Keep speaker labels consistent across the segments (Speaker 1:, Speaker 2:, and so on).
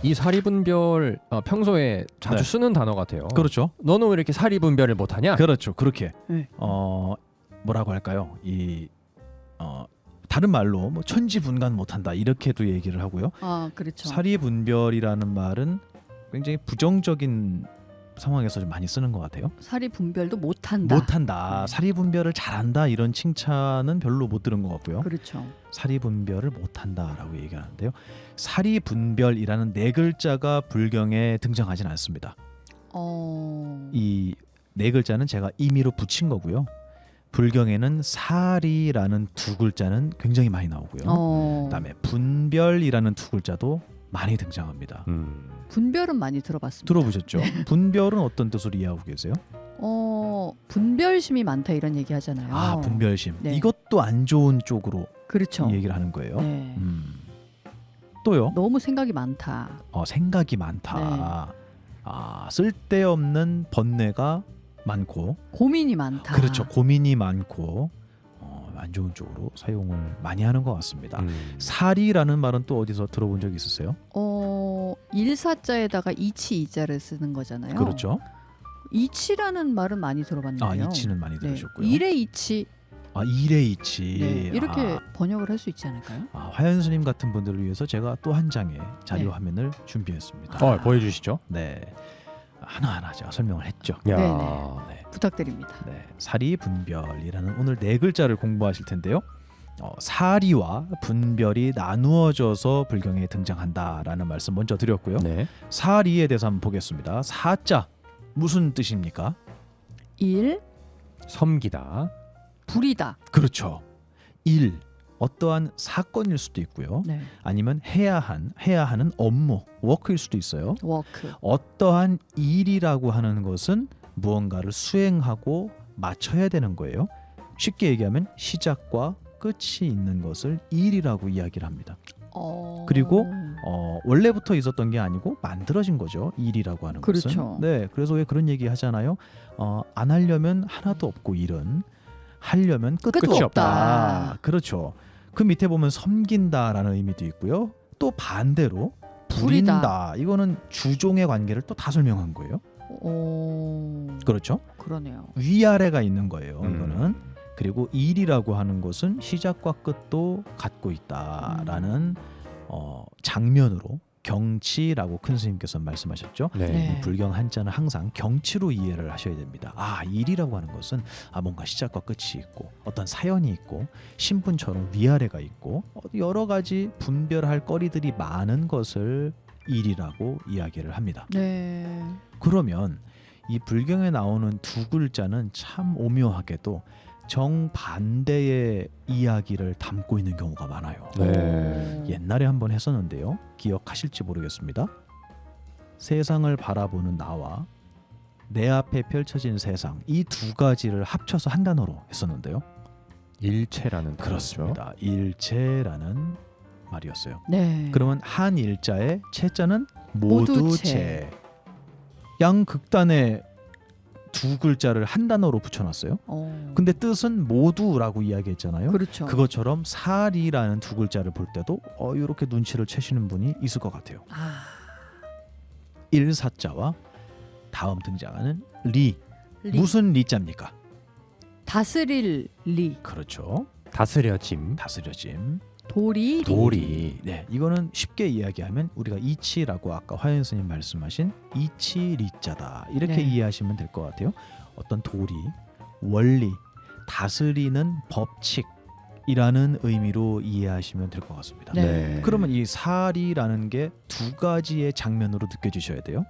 Speaker 1: 이 사리분별 평소에 자주
Speaker 2: 네.
Speaker 1: 쓰는 단어 같아요.
Speaker 2: 그렇죠.
Speaker 1: 너는 왜 이렇게 사리분별을 못하냐?
Speaker 2: 그렇죠. 그렇게
Speaker 3: 네.
Speaker 2: 뭐라고 할까요? 다른 말로 뭐 천지분간 못한다 이렇게도 얘기를 하고요.
Speaker 3: 아, 그렇죠.
Speaker 2: 사리분별이라는 말은 굉장히 부정적인 상황에서 좀 많이 쓰는 것 같아요.
Speaker 3: 사리 분별도 못한다.
Speaker 2: 못한다, 사리분별을 잘한다 이런 칭찬은 별로 못 들은 것 같고요.
Speaker 3: 그렇죠.
Speaker 2: 사리분별을 못한다라고 얘기하는데요. 사리분별이라는 네 글자가 불경에 등장하진 않습니다. 이 네 글자는 제가 임의로 붙인 거고요. 불경에는 사리라는 두 글자는 굉장히 많이 나오고요. 그다음에 분별이라는 두 글자도 많이 등장합니다.
Speaker 3: 분별은 많이 들어봤습니다.
Speaker 2: 들어보셨죠? 분별은 어떤 뜻으로 이해하고 계세요?
Speaker 3: 분별심이 많다 이런 얘기 하잖아요.
Speaker 2: 아, 분별심.
Speaker 3: 네.
Speaker 2: 이것도 안 좋은 쪽으로
Speaker 3: 그렇죠.
Speaker 2: 이 얘기를 하는 거예요.
Speaker 3: 네.
Speaker 2: 또요?
Speaker 3: 너무 생각이 많다.
Speaker 2: 생각이 많다. 쓸데없는 번뇌가 많고,
Speaker 3: 고민이 많다.
Speaker 2: 그렇죠. 고민이 많고, 안 좋은 쪽으로 사용을 많이 하는 것 같습니다. 사리라는 말은 또 어디서 들어본 적 있으세요?
Speaker 3: 일사자에다가 이치 이자를 쓰는 거잖아요.
Speaker 2: 그렇죠.
Speaker 3: 이치라는 말은 많이 들어봤는데요.
Speaker 2: 이치는 많이 들으셨고요.
Speaker 3: 일의 이치.
Speaker 2: 일의 이치.
Speaker 3: 네, 이렇게 번역을 할 수 있지 않을까요?
Speaker 2: 화연 스님 같은 분들을 위해서 제가 또 한 장의 자료
Speaker 3: 네.
Speaker 2: 화면을 준비했습니다.
Speaker 1: 보여주시죠.
Speaker 2: 네, 하나하나 제가 설명을 했죠.
Speaker 1: 야.
Speaker 2: 네.
Speaker 3: 부탁드립니다.
Speaker 2: 네, 사리분별이라는 오늘 네 글자를 공부하실 텐데요. 사리와 분별이 나누어져서 불경에 등장한다라는 말씀 먼저 드렸고요.
Speaker 1: 네.
Speaker 2: 사리에 대해서 한번 보겠습니다. 사자 무슨 뜻입니까?
Speaker 3: 일,
Speaker 1: 섬기다.
Speaker 3: 불이다.
Speaker 2: 그렇죠. 일, 어떠한 사건일 수도 있고요.
Speaker 3: 네.
Speaker 2: 아니면 해야 하는 업무, 워크일 수도 있어요.
Speaker 3: 워크.
Speaker 2: 어떠한 일이라고 하는 것은 무언가를 수행하고 마쳐야 되는 거예요. 쉽게 얘기하면 시작과 끝이 있는 것을 일이라고 이야기를 합니다. 그리고 원래부터 있었던 게 아니고 만들어진 거죠. 일이라고 하는
Speaker 3: 그렇죠.
Speaker 2: 것은. 네, 그래서 왜 그런 얘기 하잖아요. 안 하려면 하나도 없고 일은 하려면 끝도
Speaker 3: 끝이
Speaker 2: 없다.
Speaker 3: 없다.
Speaker 2: 그렇죠. 그 밑에 보면 섬긴다라는 의미도 있고요. 또 반대로
Speaker 3: 부리다.
Speaker 2: 부린다. 이거는 주종의 관계를 또 다 설명한 거예요. 그렇죠.
Speaker 3: 그러네요.
Speaker 2: 위아래가 있는 거예요. 이거는. 그리고 일이라고 하는 것은 시작과 끝도 갖고 있다라는 장면으로 경치라고 큰 스님께서 말씀하셨죠.
Speaker 3: 네.
Speaker 2: 이 불경 한자는 항상 경치로 이해를 하셔야 됩니다. 일이라고 하는 것은 뭔가 시작과 끝이 있고 어떤 사연이 있고 신분처럼 위아래가 있고 여러 가지 분별할 거리들이 많은 것을 일이라고 이야기를 합니다.
Speaker 3: 네.
Speaker 2: 그러면 이 불경에 나오는 두 글자는 참 오묘하게도 정반대의 이야기를 담고 있는 경우가 많아요.
Speaker 1: 네.
Speaker 2: 옛날에 한번 했었는데요. 기억하실지 모르겠습니다. 세상을 바라보는 나와 내 앞에 펼쳐진 세상, 이 두 가지를 합쳐서 한 단어로 했었는데요.
Speaker 1: 일체라는 뜻이죠.
Speaker 2: 그렇습니다. 일체라는 말이었어요.
Speaker 3: 네.
Speaker 2: 그러면 한 일자의 체자는
Speaker 3: 모두체.
Speaker 2: 모두체. 양극단에 두 글자를 한 단어로 붙여놨어요. 근데 뜻은 모두라고 이야기했잖아요.
Speaker 3: 그렇죠.
Speaker 2: 그것처럼 사리라는 두 글자를 볼 때도 이렇게 눈치를 채시는 분이 있을 것 같아요. 일사자와 다음 등장하는 리. 무슨 리자입니까?
Speaker 3: 다스릴 리.
Speaker 2: 그렇죠.
Speaker 1: 다스려짐.
Speaker 2: 다스려짐.
Speaker 3: 도리.
Speaker 2: 네, 이거는 쉽게 이야기하면 우리가 이치라고 아까 화연 스님 말씀하신 이치 리자다 이렇게
Speaker 3: 네.
Speaker 2: 이해하시면 될 것 같아요. 어떤 도리, 원리, 다스리는 법칙이라는 의미로 이해하시면 될 것 같습니다.
Speaker 3: 네.
Speaker 2: 그러면 이 사리라는 게 두 가지의 장면으로 느껴지셔야 돼요.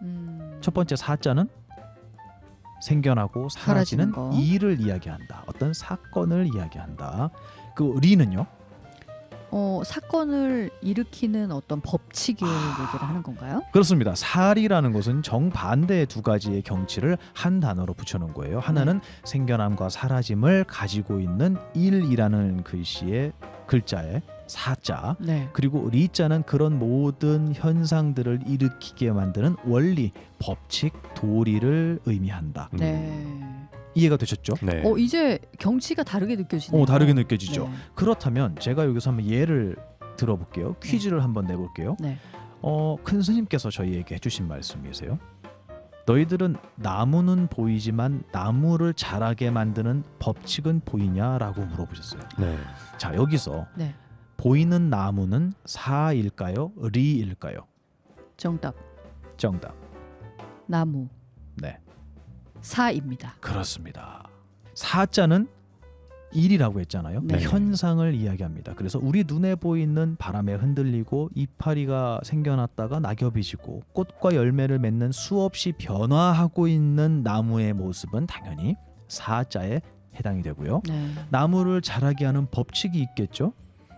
Speaker 2: 첫 번째 사자는 생겨나고 사라지는
Speaker 3: 사라지는 거.
Speaker 2: 일을 이야기한다. 어떤 사건을 이야기한다. 그 리는요?
Speaker 3: 사건을 일으키는 어떤 법칙을 얘기를 하는 건가요?
Speaker 2: 그렇습니다. 사리라는 것은 정반대의 두 가지의 경치를 한 단어로 붙여놓은 거예요. 하나는 생겨남과 사라짐을 가지고 있는 일이라는 글자의 사자,
Speaker 3: 네.
Speaker 2: 그리고 리자는 그런 모든 현상들을 일으키게 만드는 원리, 법칙, 도리를 의미한다.
Speaker 3: 네.
Speaker 2: 이해가 되셨죠?
Speaker 1: 네.
Speaker 3: 이제 경치가 다르게 느껴지네요.
Speaker 2: 다르게 느껴지죠.
Speaker 3: 네.
Speaker 2: 그렇다면 제가 여기서 한번 예를 들어볼게요. 퀴즈를 한번 내볼게요.
Speaker 3: 네.
Speaker 2: 큰 스님께서 저희에게 해주신 말씀이세요. 너희들은 나무는 보이지만 나무를 자라게 만드는 법칙은 보이냐라고 물어보셨어요.
Speaker 1: 네.
Speaker 2: 자, 여기서
Speaker 3: 네.
Speaker 2: 보이는 나무는 사일까요? 리일까요?
Speaker 3: 정답.
Speaker 2: 정답.
Speaker 3: 나무.
Speaker 2: 네,
Speaker 3: 사입니다.
Speaker 2: 그렇습니다. 사자는 일이라고 했잖아요.
Speaker 3: 네.
Speaker 2: 현상을 이야기합니다. 그래서 우리 눈에 보이는 바람에 흔들리고 이파리가 생겨났다가 낙엽이 지고 꽃과 열매를 맺는 수없이 변화하고 있는 나무의 모습은 당연히 사자에 해당이 되고요.
Speaker 3: 네.
Speaker 2: 나무를 자라게 하는 법칙이 있겠죠.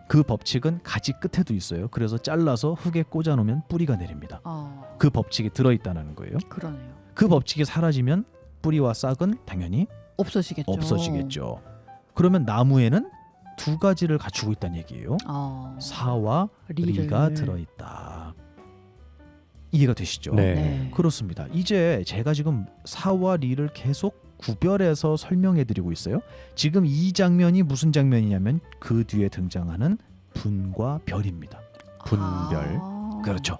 Speaker 2: 그 법칙은 가지 끝에도 있어요. 그래서 잘라서 흙에 꽂아 놓으면 뿌리가 내립니다. 그 법칙이 들어있다는 거예요.
Speaker 3: 그러네요.
Speaker 2: 그 법칙이 사라지면 뿌리와 싹은 당연히
Speaker 3: 없어지겠죠.
Speaker 2: 없어지겠죠. 그러면 나무에는 두 가지를 갖추고 있다는 얘기예요. 사와 리가 들어있다. 이해가 되시죠?
Speaker 1: 네.
Speaker 3: 네.
Speaker 2: 그렇습니다. 이제 제가 지금 사와 리를 계속 구별해서 설명해드리고 있어요. 지금 이 장면이 무슨 장면이냐면 그 뒤에 등장하는 분과 별입니다.
Speaker 1: 분별.
Speaker 2: 그렇죠.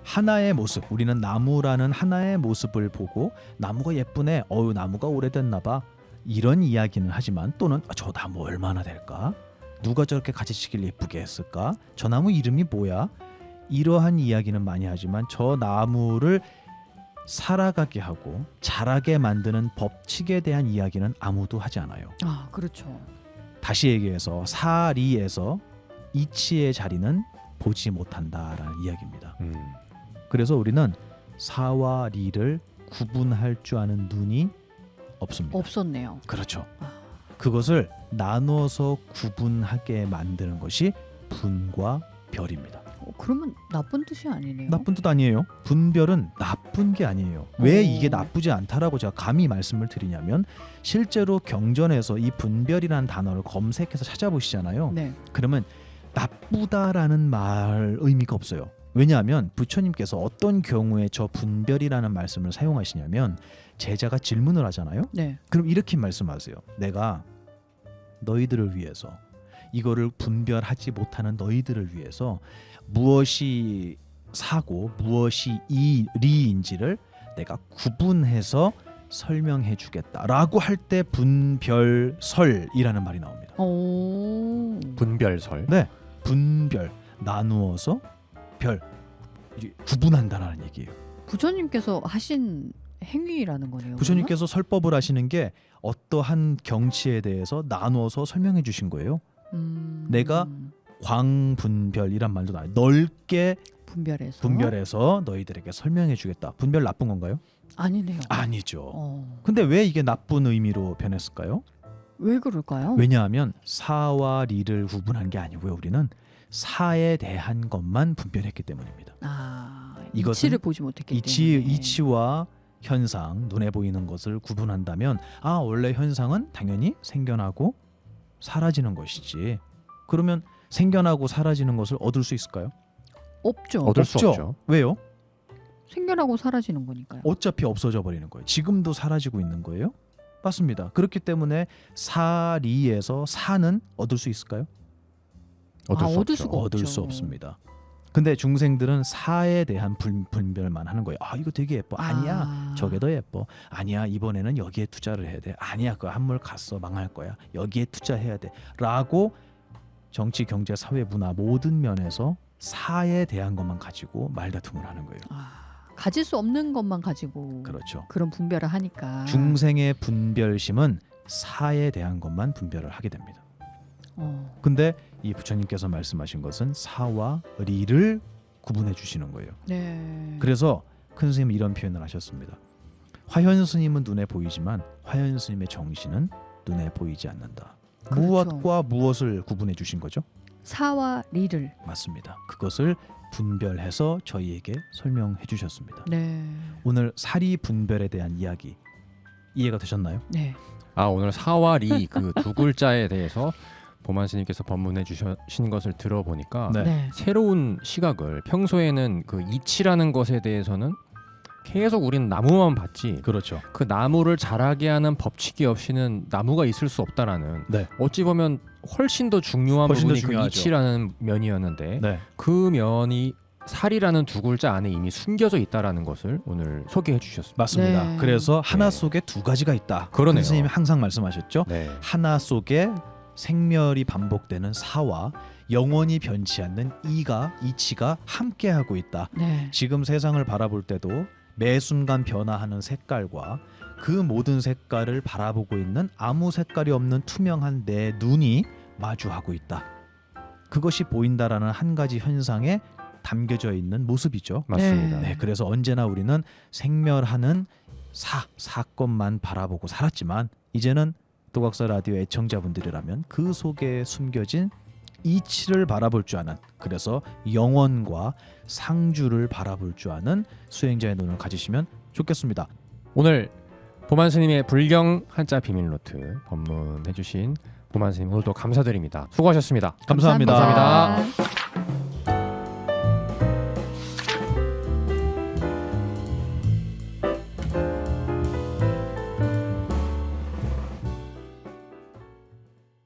Speaker 2: 하나의 모습, 우리는 나무라는 하나의 모습을 보고 나무가 예쁘네, 나무가 오래됐나 봐, 이런 이야기는 하지만 또는 저 나무 얼마나 될까, 누가 저렇게 가지치기를 예쁘게 했을까, 저 나무 이름이 뭐야, 이러한 이야기는 많이 하지만 저 나무를 살아가게 하고 자라게 만드는 법칙에 대한 이야기는 아무도 하지 않아요.
Speaker 3: 그렇죠.
Speaker 2: 다시 얘기해서 사리에서 이치의 자리는 보지 못한다라는 이야기입니다. 그래서 우리는 사와 리를 구분할 줄 아는 눈이 없습니다.
Speaker 3: 없었네요.
Speaker 2: 그렇죠. 그것을 나눠서 구분하게 만드는 것이 분과 별입니다.
Speaker 3: 그러면 나쁜 뜻이 아니네요.
Speaker 2: 나쁜 뜻 아니에요. 분별은 나쁜 게 아니에요. 왜 이게 나쁘지 않다라고 제가 감히 말씀을 드리냐면 실제로 경전에서 이 분별이라는 단어를 검색해서 찾아보시잖아요.
Speaker 3: 네.
Speaker 2: 그러면 나쁘다라는 말 의미가 없어요. 왜냐하면 부처님께서 어떤 경우에 저 분별이라는 말씀을 사용하시냐면 제자가 질문을 하잖아요.
Speaker 3: 네.
Speaker 2: 그럼 이렇게 말씀하세요. 내가 너희들을 위해서, 이거를 분별하지 못하는 너희들을 위해서 무엇이 사고 무엇이 리인지를 내가 구분해서 설명해 주겠다라고 할 때 분별설이라는 말이 나옵니다.
Speaker 1: 분별설.
Speaker 2: 네, 분별, 나누어서 별, 구분한다라는 얘기예요.
Speaker 3: 부처님께서 하신 행위라는 거네요.
Speaker 2: 부처님께서 설법을 하시는 게 어떠한 경치에 대해서 나누어서 설명해 주신 거예요. 내가 광분별이란 말도 나와요. 넓게 분별해서 너희들에게 설명해 주겠다. 분별 나쁜 건가요?
Speaker 3: 아니네요.
Speaker 2: 아니죠. 근데 왜 이게 나쁜 의미로 변했을까요?
Speaker 3: 왜 그럴까요?
Speaker 2: 왜냐하면 사와 리를 구분한 게 아니고요. 우리는 사에 대한 것만 분별했기 때문입니다.
Speaker 3: 이것은 이치를 보지 못했기 때문에.
Speaker 2: 이치와 현상, 눈에 보이는 것을 구분한다면 원래 현상은 당연히 생겨나고 사라지는 것이지. 그러면 생겨나고 사라지는 것을 얻을 수 있을까요?
Speaker 3: 없죠.
Speaker 1: 얻을 수 없죠.
Speaker 2: 왜요?
Speaker 3: 생겨나고 사라지는 거니까요.
Speaker 2: 어차피 없어져 버리는 거예요. 지금도 사라지고 있는 거예요. 맞습니다. 그렇기 때문에 사리에서 사는 얻을 수 있을까요?
Speaker 1: 얻을 수 없죠.
Speaker 2: 얻을 수 없습니다. 근데 중생들은 사에 대한 분별만 하는 거예요. 이거 되게 예뻐. 아니야, 저게 더 예뻐. 아니야, 이번에는 여기에 투자를 해야 돼. 아니야, 그 한물 갔어, 망할 거야. 여기에 투자해야 돼. 라고 정치, 경제, 사회, 문화 모든 면에서 사에 대한 것만 가지고 말다툼을 하는 거예요.
Speaker 3: 가질 수 없는 것만 가지고
Speaker 2: 그렇죠.
Speaker 3: 그런 분별을 하니까.
Speaker 2: 중생의 분별심은 사에 대한 것만 분별을 하게 됩니다. 근데 이 부처님께서 말씀하신 것은 사와 리를 구분해 주시는 거예요.
Speaker 3: 네.
Speaker 2: 그래서 큰 스님은 이런 표현을 하셨습니다. 화현 스님은 눈에 보이지만 화현 스님의 정신은 눈에 보이지 않는다.
Speaker 3: 그렇죠.
Speaker 2: 무엇과 무엇을 구분해 주신 거죠?
Speaker 3: 사와 리를.
Speaker 2: 맞습니다. 그것을 분별해서 저희에게 설명해 주셨습니다.
Speaker 3: 네.
Speaker 2: 오늘 사리 분별에 대한 이야기 이해가 되셨나요?
Speaker 3: 네.
Speaker 1: 오늘 사와 리 그 두 글자에 대해서 보만 스님께서 법문해 주신 것을 들어보니까
Speaker 3: 네.
Speaker 1: 새로운 시각을, 평소에는 그 이치라는 것에 대해서는 계속 우리는 나무만 봤지,
Speaker 2: 그렇죠.
Speaker 1: 그 나무를 자라게 하는 법칙이 없이는 나무가 있을 수 없다라는,
Speaker 2: 네.
Speaker 1: 어찌 보면 훨씬 더 중요한
Speaker 2: 훨씬 더
Speaker 1: 부분이 그
Speaker 2: 중요하죠.
Speaker 1: 이치라는 면이었는데
Speaker 2: 네.
Speaker 1: 그 면이 살이라는 두 글자 안에 이미 숨겨져 있다라는 것을 오늘 소개해 주셨습니다.
Speaker 2: 맞습니다.
Speaker 3: 네.
Speaker 2: 그래서 하나
Speaker 1: 네.
Speaker 2: 속에 두 가지가 있다.
Speaker 1: 그러네요.
Speaker 2: 선생님이 항상 말씀하셨죠.
Speaker 1: 네.
Speaker 2: 하나 속에 생멸이 반복되는 사와 영원히 변치 않는 이치가 함께하고 있다.
Speaker 3: 네.
Speaker 2: 지금 세상을 바라볼 때도 매 순간 변화하는 색깔과 그 모든 색깔을 바라보고 있는 아무 색깔이 없는 투명한 내 눈이 마주하고 있다. 그것이 보인다라는 한 가지 현상에 담겨져 있는 모습이죠.
Speaker 1: 맞습니다.
Speaker 2: 네, 그래서 언제나 우리는 생멸하는 사건만 바라보고 살았지만 이제는 도각서 라디오 애청자분들이라면 그 속에 숨겨진 이치를 바라볼 줄 아는, 그래서 영원과 상주를 바라볼 줄 아는 수행자의 눈을 가지시면 좋겠습니다.
Speaker 1: 오늘 보만 스님의 불경 한자 비밀 노트 법문해 주신 보만 스님 오늘도 감사드립니다. 수고하셨습니다.
Speaker 2: 감사합니다.
Speaker 1: 감사합니다.